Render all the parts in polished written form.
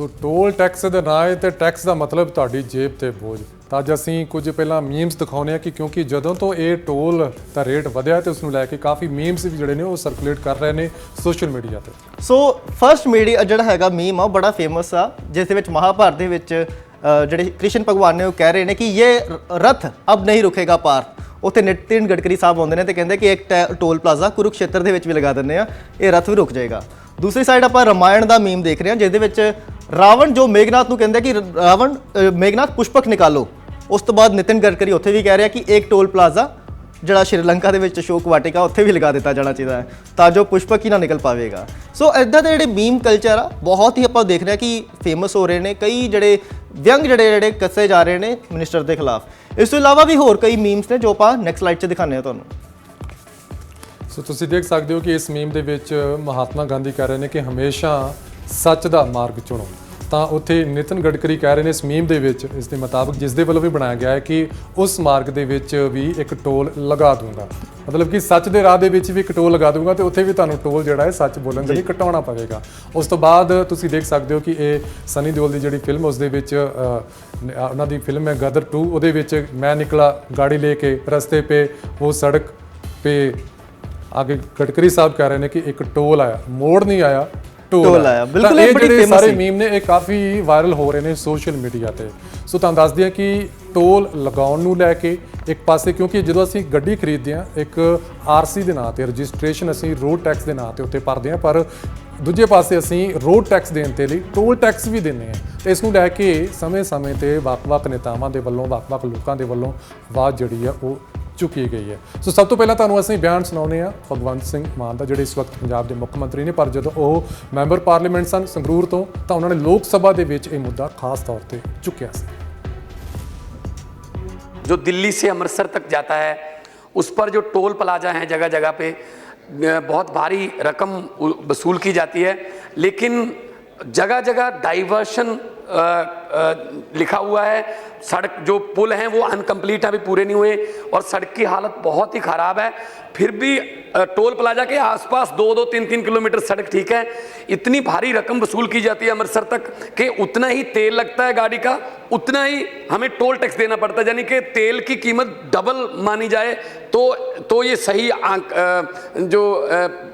ਸੋ toll tax ਦੇ ਨਾਂ ਤੇ ਟੈਕਸ ਦਾ ਮਤਲਬ ਤੁਹਾਡੀ ਜੇਬ ਤੇ ਬੋਝ। ਤਾਂ ਅੱਜ ਅਸੀਂ ਕੁਝ ਪਹਿਲਾਂ ਮੀਮਸ ਦਿਖਾਉਂਦੇ ਹਾਂ ਕਿ ਕਿਉਂਕਿ ਜਦੋਂ ਤੋਂ ਇਹ ਟੋਲ ਦਾ ਰੇਟ ਵਧਿਆ ਤੇ ਉਸ ਨੂੰ ਲੈ ਕੇ ਕਾਫੀ ਮੀਮਸ ਵੀ ਜਿਹੜੇ ਨੇ ਉਹ ਸਰਕੂਲੇਟ ਕਰ ਰਹੇ ਨੇ ਸੋਸ਼ਲ ਮੀਡੀਆ ਤੇ। ਸੋ ਫਸਟ ਮੀਡੀਆ ਜਿਹੜਾ ਹੈਗਾ ਮੀਮ ਆ ਉਹ ਬੜਾ ਫੇਮਸ ਆ, ਜਿਸ ਦੇ ਵਿੱਚ ਮਹਾਭਾਰਤ ਦੇ ਵਿੱਚ ਜਿਹੜੇ ਕ੍ਰਿਸ਼ਨ ਭਗਵਾਨ ਨੇ ਉਹ ਕਹਿ ਰਹੇ ਨੇ ਕਿ ਇਹ ਰਥ ਅਬ ਨਹੀਂ ਰੁਕੇਗਾ ਪਾਰ। ਉੱਥੇ ਨਿਤਿਨ ਗਡਕਰੀ ਸਾਹਿਬ ਆਉਂਦੇ ਨੇ ਤੇ ਕਹਿੰਦੇ ਕਿ ਇੱਕ ਟੋਲ ਪਲਾਜ਼ਾ ਕੁਰੂਕਸ਼ੇਤਰ ਦੇ ਵਿੱਚ ਵੀ ਲਗਾ ਦਿੰਦੇ ਆ, ਇਹ ਰਥ ਵੀ ਰੁਕ ਜਾਏਗਾ। ਦੂਸਰੀ ਸਾਈਡ ਆਪਾਂ ਰਾਮਾਇਣ ਦਾ ਮੀਮ ਦੇਖ ਰਹੇ ਹਾਂ, ਜਿਸ ਦੇ ਵਿੱਚ ਰਾਵਣ ਜੋ ਮੇਘਨਾਥ ਨੂੰ ਕਹਿੰਦਾ ਕਿ ਰਾਵਣ ਮੇਘਨਾਥ ਪੁਸ਼ਪਕ ਨਿਕਾਲੋ। ਉਸ ਤੋਂ ਬਾਅਦ ਨਿਤਿਨ ਗਡਕਰੀ ਉੱਥੇ ਵੀ ਕਹਿ ਰਿਹਾ ਕਿ ਇੱਕ ਟੋਲ ਪਲਾਜ਼ਾ ਜਿਹੜਾ ਸ਼੍ਰੀਲੰਕਾ ਦੇ ਵਿੱਚ ਅਸ਼ੋਕ ਵਾਟਿਕਾ ਉੱਥੇ ਵੀ ਲਗਾ ਦਿੱਤਾ ਜਾਣਾ ਚਾਹੀਦਾ ਹੈ ਤਾਂ ਜੋ ਪੁਸ਼ਪਕ ਹੀ ਨਾ ਨਿਕਲ ਪਾਵੇਗਾ। ਸੋ ਇੱਦਾਂ ਦੇ ਜਿਹੜੇ ਮੀਮ ਕਲਚਰ ਆ ਬਹੁਤ ਹੀ ਆਪਾਂ ਦੇਖ ਰਹੇ ਹਾਂ ਕਿ ਫੇਮਸ ਹੋ ਰਹੇ ਨੇ। ਕਈ ਜਿਹੜੇ ਵਿਅੰਗ ਜਿਹੜੇ ਕੱਸੇ ਜਾ ਰਹੇ ਨੇ ਮਿਨਿਸਟਰ ਦੇ ਖਿਲਾਫ। ਇਸ ਤੋਂ ਇਲਾਵਾ ਵੀ ਹੋਰ ਕਈ ਮੀਮਸ ਨੇ ਜੋ ਆਪਾਂ ਨੈਕਸਟ ਸਲਾਈਡ 'ਚ ਦਿਖਾਉਂਦੇ ਹਾਂ ਤੁਹਾਨੂੰ। ਸੋ ਤੁਸੀਂ ਦੇਖ ਸਕਦੇ ਹੋ ਕਿ ਇਸ ਮੀਮ ਦੇ ਵਿੱਚ ਮਹਾਤਮਾ ਗਾਂਧੀ ਕਹਿ ਰਹੇ ਨੇ ਕਿ ਹਮੇਸ਼ਾ ਸੱਚ ਦਾ ਮਾਰਗ ਚੁਣੋ। ਤਾਂ ਉੱਥੇ ਨਿਤਿਨ ਗਡਕਰੀ ਕਹਿ ਰਹੇ ਨੇ ਇਸ ਮੀਮ ਦੇ ਵਿੱਚ, ਇਸ ਦੇ ਮੁਤਾਬਕ ਜਿਸ ਦੇ ਵੱਲੋਂ ਵੀ ਬਣਾਇਆ ਗਿਆ ਹੈ ਕਿ ਉਸ ਮਾਰਗ ਦੇ ਵਿੱਚ ਵੀ ਇੱਕ ਟੋਲ ਲਗਾ ਦੂੰਗਾ, ਮਤਲਬ ਕਿ ਸੱਚ ਦੇ ਰਾਹ ਦੇ ਵਿੱਚ ਵੀ ਇੱਕ ਟੋਲ ਲਗਾ ਦੂੰਗਾ ਤੇ ਉੱਥੇ ਵੀ ਤੁਹਾਨੂੰ ਟੋਲ ਜਿਹੜਾ ਹੈ ਸੱਚ ਬੋਲਣ ਦੇ ਲਈ ਕਟਾਉਣਾ ਪਵੇਗਾ। ਉਸ ਤੋਂ ਬਾਅਦ ਤੁਸੀਂ ਦੇਖ ਸਕਦੇ ਹੋ ਕਿ ਇਹ ਸਨੀ ਦਿਓਲ ਦੀ ਜਿਹੜੀ ਫਿਲਮ ਉਸ ਦੇ ਵਿੱਚ ਉਹਨਾਂ ਦੀ ਫਿਲਮ ਹੈ ਗਦਰ 2, ਉਹਦੇ ਵਿੱਚ ਮੈਂ ਨਿਕਲਾ ਗਾੜੀ ਲੈ ਕੇ ਰਸਤੇ पे वो सड़क पे आगे गडकरी साहब कह रहे हैं कि एक टोल आया, मोड़ नहीं आया, टोल आया। बिल्कुल ये बड़ी फेमस सारे मीम ने ਇਹ ਕਾਫੀ ਵਾਇਰਲ ਹੋ ਰਹੇ ਨੇ ਸੋਸ਼ਲ ਮੀਡੀਆ ਤੇ। ਸੋ ਤੁਹਾਨੂੰ ਦੱਸ ਦਿਆਂ ਕਿ ਟੋਲ ਲਗਾਉਣ ਨੂੰ ਲੈ ਕੇ ਇੱਕ ਪਾਸੇ, ਕਿਉਂਕਿ ਜਦੋਂ ਅਸੀਂ ਗੱਡੀ ਖਰੀਦਦੇ ਹਾਂ ਇੱਕ ਆਰਸੀ ਦੇ ਨਾਂ ਤੇ ਰਜਿਸਟ੍ਰੇਸ਼ਨ ਅਸੀਂ ਰੋਡ ਟੈਕਸ ਦੇ ਨਾਂ ਤੇ ਉੱਤੇ ਭਰਦੇ ਹਾਂ, ਪਰ ਦੂਜੇ ਪਾਸੇ ਅਸੀਂ ਰੋਡ ਟੈਕਸ ਦੇਣ ਦੇ ਲਈ ਟੋਲ ਟੈਕਸ ਵੀ ਦਿੰਦੇ ਹਾਂ। ਤੇ ਇਸ ਨੂੰ ਲੈ ਕੇ ਸਮੇਂ-ਸਮੇਂ ਤੇ ਵੱਖ-ਵੱਖ ਨੇਤਾਵਾਂ ਦੇ ਵੱਲੋਂ ਵੱਖ-ਵੱਖ ਲੋਕਾਂ ਦੇ ਵੱਲੋਂ ਆਵਾਜ਼ ਜਿਹੜੀ ਆ ਉਹ ਚੁੱਕੀ ਗਈ ਹੈ। ਸੋ ਸਭ ਤੋਂ ਪਹਿਲਾਂ ਤੁਹਾਨੂੰ ਅਸੀਂ ਬਿਆਨ ਸੁਣਾਉਂਦੇ ਹਾਂ ਭਗਵੰਤ ਸਿੰਘ ਮਾਨ ਦਾ, ਜਿਹੜੇ ਇਸ ਵਕਤ ਪੰਜਾਬ ਦੇ ਮੁੱਖ ਮੰਤਰੀ ਨੇ, ਪਰ ਜਦੋਂ ਉਹ ਮੈਂਬਰ ਪਾਰਲੀਮੈਂਟ ਸਨ ਸੰਗਰੂਰ ਤੋਂ ਤਾਂ ਉਹਨਾਂ ਨੇ ਲੋਕ ਸਭਾ ਦੇ ਵਿੱਚ ਇਹ ਮੁੱਦਾ ਖਾਸ ਤੌਰ ਤੇ ਚੁੱਕਿਆ ਸੀ। जो दिल्ली से अमृतसर तक जाता है उस पर जो टोल प्लाजा हैं जगह जगह पे बहुत भारी रकम वसूल की जाती है, लेकिन जगह जगह डाइवर्शन लिखा हुआ है। सड़क जो पुल हैं वो अनकम्प्लीट अभी पूरे नहीं हुए और सड़क की हालत बहुत ही ख़राब है। फिर भी टोल प्लाजा के आसपास 2-2, 3-3 किलोमीटर सड़क ठीक है। इतनी भारी रकम वसूल की जाती है अमृतसर तक कि उतना ही तेल लगता है गाड़ी का, उतना ही हमें टोल टैक्स देना पड़ता है, यानी कि तेल की कीमत डबल मानी जाए तो ये सही जो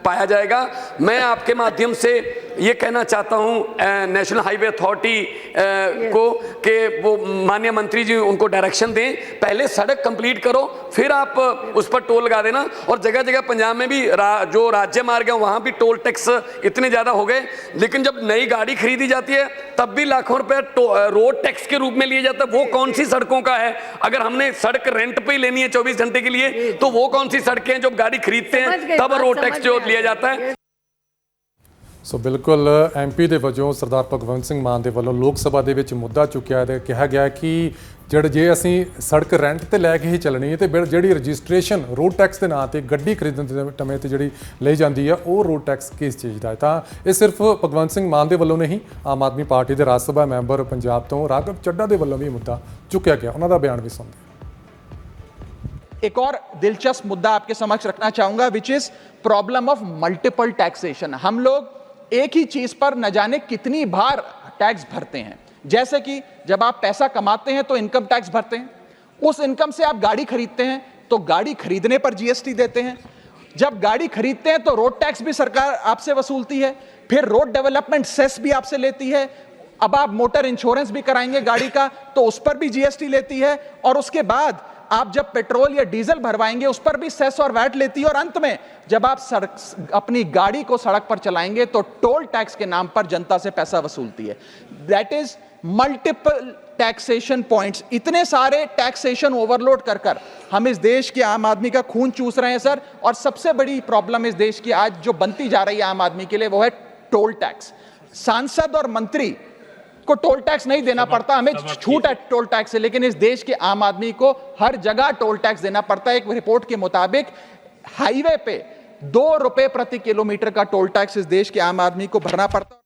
पाया जाएगा। मैं आपके माध्यम से ये कहना चाहता हूँ नेशनल हाईवे अथॉरिटी को कि वो माननीय मंत्री जी उनको डायरेक्शन दें, पहले सड़क कंप्लीट करो फिर आप उस पर टोल लगा देना। और जगह जगह पंजाब में भी जो राज्य मार्ग है वहाँ भी टोल टैक्स इतने ज़्यादा हो गए, लेकिन जब नई गाड़ी खरीदी जाती है तब भी लाखों रुपए रोड टैक्स के रूप में लिए जाता है। वो कौन सी सड़कों का है? अगर हमने सड़क रेंट पे ही लेनी है 24 घंटे के लिए तो वो कौन सी सड़कें हैं? जब गाड़ी खरीदते हैं तब रोड टैक्स जो लिया जाता है। ਸੋ ਬਿਲਕੁਲ ਐਮਪੀ ਦੇ ਵਜੋਂ ਸਰਦਾਰ ਭਗਵੰਤ ਸਿੰਘ ਮਾਨ ਦੇ ਵੱਲੋਂ ਲੋਕ ਸਭਾ ਦੇ ਵਿੱਚ ਮੁੱਦਾ ਚੁੱਕਿਆ ਤੇ ਕਿਹਾ ਗਿਆ ਕਿ ਜੇ ਅਸੀਂ ਸੜਕ ਰੈਂਟ ਤੇ ਲੈ ਕੇ ਹੀ ਚੱਲਣੀ ਹੈ ਤੇ ਜਿਹੜੀ ਰਜਿਸਟ੍ਰੇਸ਼ਨ ਰੋਡ ਟੈਕਸ ਦੇ ਨਾਂ ਤੇ ਗੱਡੀ ਖਰੀਦਣ ਦੇ ਟਮੇ ਤੇ ਜਿਹੜੀ ਲਈ ਜਾਂਦੀ ਆ ਉਹ ਰੋਡ ਟੈਕਸ ਕਿਸ ਚੀਜ਼ ਦਾ ਹੈ। ਤਾਂ ਇਹ ਸਿਰਫ ਭਗਵੰਤ ਸਿੰਘ ਮਾਨ ਦੇ ਵੱਲੋਂ ਨਹੀਂ, ਆਮ ਆਦਮੀ ਪਾਰਟੀ ਦੇ ਰਾਜ ਸਭਾ ਮੈਂਬਰ ਪੰਜਾਬ ਤੋਂ ਰਾਘਵ ਚੱਡਾ ਦੇ ਵੱਲੋਂ ਵੀ ਮੁੱਦਾ ਚੁੱਕਿਆ ਗਿਆ। ਉਹਨਾਂ ਦਾ ਬਿਆਨ ਵੀ ਸੁਣਦੇ। एक और दिलचस्प मुद्दा आपके समक्ष रखना चाहूंगा, which is problem of multiple taxation. हम लोग एक ही चीज पर न जाने कितनी बार टैक्स भरते हैं। जैसे कि जब आप पैसा कमाते हैं तो इनकम टैक्स भरते हैं, उस इनकम से आप गाड़ी खरीदते हैं तो गाड़ी खरीदने पर जीएसटी देते हैं, जब गाड़ी खरीदते हैं तो रोड टैक्स भी सरकार आपसे वसूलती है, फिर रोड डेवलपमेंट सेस भी आपसे लेती है, अब आप मोटर इंश्योरेंस भी कराएंगे गाड़ी का तो उस पर भी जीएसटी लेती है, और उसके बाद आप जब पेट्रोल या डीजल भरवाएंगे उस पर भी सेस और वैट लेती है, और अंत में जब आप अपनी गाड़ी को सड़क पर चलाएंगे तो टोल टैक्स के नाम पर जनता से पैसा वसूलती है। That is multiple taxation points. इतने सारे टैक्सेशन ओवरलोड कर कर हम इस देश के आम आदमी का खून चूस रहे हैं सर। और सबसे बड़ी प्रॉब्लम इस देश की आज जो बनती जा रही है आम आदमी के लिए वो है टोल टैक्स। सांसद और मंत्री को टोल टैक्स नहीं देना पड़ता, हमें छूट है टोल टैक्स से, लेकिन इस देश के आम आदमी को हर जगह टोल टैक्स देना पड़ता है। एक रिपोर्ट के मुताबिक हाईवे पे 2 रुपए प्रति किलोमीटर का टोल टैक्स इस देश के आम आदमी को भरना पड़ता।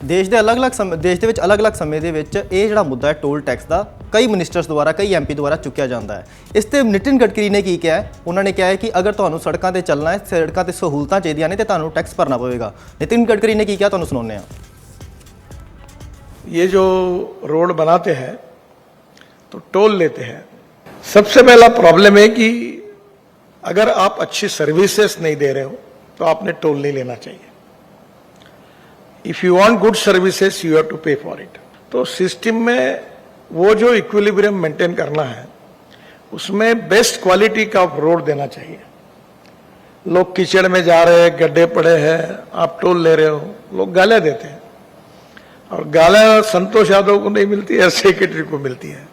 ਦੇਸ਼ ਦੇ ਅਲੱਗ-ਅਲੱਗ ਸਮੇਂ ਦੇ ਵਿੱਚ ਇਹ ਜਿਹੜਾ ਮੁੱਦਾ ਹੈ ਟੋਲ ਟੈਕਸ ਦਾ ਕਈ ਮਿਨਿਸਟਰਸ ਦੁਆਰਾ, ਕਈ ਐਮਪੀ ਦੁਆਰਾ ਚੁੱਕਿਆ ਜਾਂਦਾ ਹੈ। ਇਸ ਤੇ ਨਿਤਿਨ ਗਡਕਰੀ ਨੇ ਕੀ ਕਿਹਾ ਹੈ? ਉਹਨਾਂ ਨੇ ਕਿਹਾ ਹੈ ਕਿ ਅਗਰ ਤੁਹਾਨੂੰ ਸੜਕਾਂ ਤੇ ਚੱਲਣਾ ਹੈ, ਸੜਕਾਂ ਤੇ ਸਹੂਲਤਾਂ ਚਾਹੀਦੀਆਂ ਨੇ ਤੇ ਤੁਹਾਨੂੰ ਟੈਕਸ ਭਰਨਾ ਪਵੇਗਾ। ਨਿਤਿਨ ਗਡਕਰੀ ਨੇ ਕੀ ਕਿਹਾ ਤੁਹਾਨੂੰ ਸੁਣਾਉਂਦੇ ਹਾਂ। ये जो रोड बनाते हैं तो टोल लेते हैं। सबसे पहला प्रॉब्लम है कि अगर आप अच्छी सर्विसेज नहीं दे रहे हो तो आपने टोल नहीं लेना चाहिए। If you want good services you have to pay for it. तो सिस्टम में वो जो इक्विलिब्रियम मेंटेन करना है उसमें बेस्ट क्वालिटी का रोड देना चाहिए। लोग कीचड़ में जा रहे हैं, गड्ढे पड़े हैं, आप टोल ले रहे हो, लोग गालियां देते हैं और गालियां संतोष यादव को नहीं मिलती है, सेक्रेटरी को मिलती है।